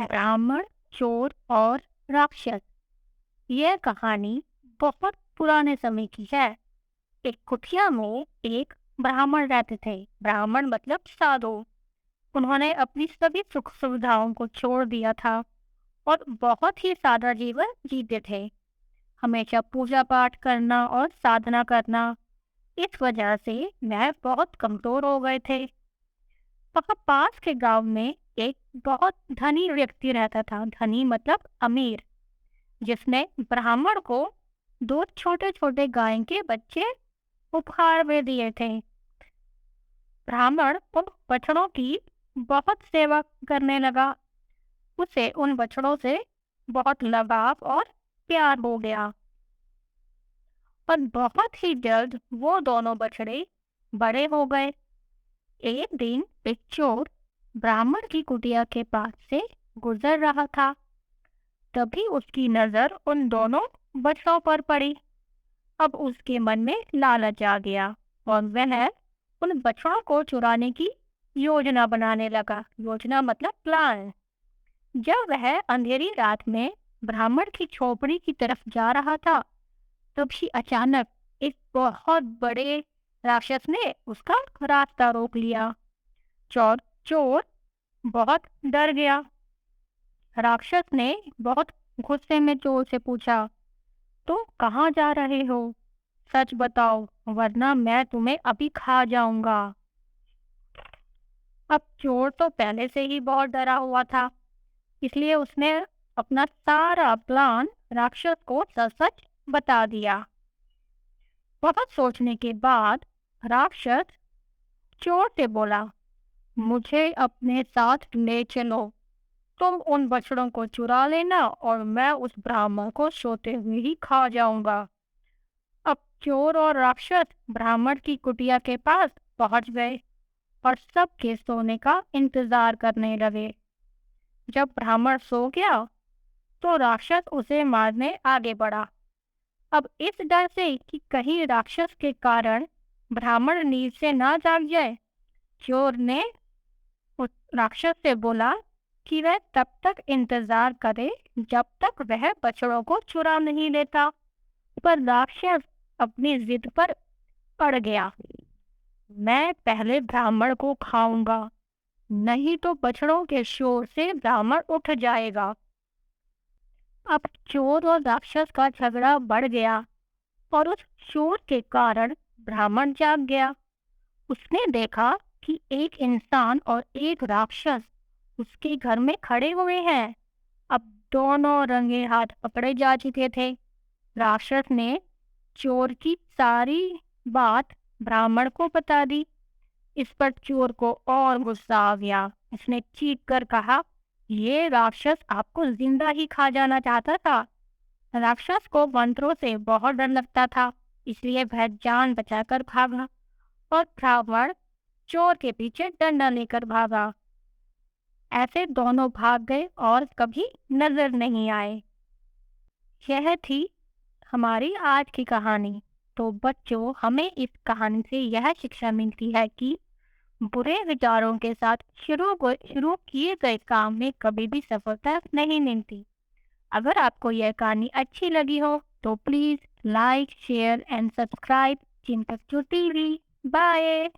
ब्राह्मण, चोर और राक्षस। यह कहानी बहुत पुराने समय की है। एक कुटिया में एक ब्राह्मण रहते थे। ब्राह्मण मतलब साधु। उन्होंने अपनी सभी सुख सुविधाओं को छोड़ दिया था और बहुत ही सादा जीवन जीते थे। हमेशा पूजा पाठ करना और साधना करना। इस वजह से वह बहुत कमजोर हो गए थे। वहाँ पास के गांव में एक बहुत धनी व्यक्ति रहता था। धनी मतलब अमीर, जिसने ब्राह्मण को दो छोटे छोटे गाय के बच्चे उपहार में दिए थे। ब्राह्मण उन बछड़ों की बहुत सेवा करने लगा। उसे उन बछड़ों से बहुत लगाव और प्यार हो गया और बहुत ही जल्द वो दोनों बछड़े बड़े हो गए। एक दिन एक चोर ब्राह्मण की कुटिया के पास से गुजर रहा था। तभी उसकी नजर उन दोनों बछड़ों पर पड़ी। अब उसके मन में लालच आ गया और वह उन बछड़ों को चुराने की योजना बनाने लगा। योजना मतलब प्लान। जब वह अंधेरी रात में ब्राह्मण की झोपड़ी की तरफ जा रहा था, तभी अचानक एक बहुत बड़े राक्षस ने उसका रास्ता रोक लिया। चोर चोर बहुत डर गया। राक्षस ने बहुत गुस्से में चोर से पूछा, तुम कहाँ जा रहे हो? सच बताओ, वरना मैं तुम्हें अभी खा जाऊंगा। अब चोर तो पहले से ही बहुत डरा हुआ था, इसलिए उसने अपना सारा प्लान राक्षस को सच सच बता दिया। बहुत सोचने के बाद राक्षस चोर से बोला, मुझे अपने साथ ले चलो। तुम उन बछड़ों को चुरा लेना और मैं उस ब्राह्मण को सोते हुए ही खा जाऊंगा। अब चोर और राक्षस ब्राह्मण की कुटिया के पास पहुंच गए और सबके सोने का इंतजार करने लगे। जब ब्राह्मण सो गया तो राक्षस उसे मारने आगे बढ़ा। अब इस डर से कि कहीं राक्षस के कारण ब्राह्मण नींद से ना जाग जाए, चोर ने उस राक्षस से बोला कि वह तब तक इंतजार करे जब तक वह बछड़ों को चुरा नहीं लेता। पर राक्षस अपनी जिद पर अड़ गया। मैं पहले ब्राह्मण को खाऊंगा, नहीं तो बछड़ों के शोर से ब्राह्मण उठ जाएगा। अब चोर और राक्षस का झगड़ा बढ़ गया और उस शोर के कारण ब्राह्मण जाग गया। उसने देखा कि एक इंसान और एक राक्षस उसके घर में खड़े हुए हैं। अब दोनों रंगे हाथ पकड़े जा चुके थे। राक्षस ने चोर की सारी बात ब्राह्मण को बता दी। इस पर चोर को और गुस्सा आ गया। उसने चीख कर कहा, ये राक्षस आपको जिंदा ही खा जाना चाहता था। राक्षस को मंत्रों से बहुत डर लगता था, इसलिए वह जान बचाकर भागा और ब्राह्मण चोर के पीछे डंडा लेकर भागा। ऐसे दोनों भाग गए और कभी नजर नहीं आए। यह थी हमारी आज की कहानी। तो बच्चों, हमें इस कहानी से यह शिक्षा मिलती है कि बुरे विचारों के साथ शुरू किए गए काम में कभी भी सफलता नहीं मिलती। अगर आपको यह कहानी अच्छी लगी हो तो please like, share and subscribe चिंतक टीवी। बाय।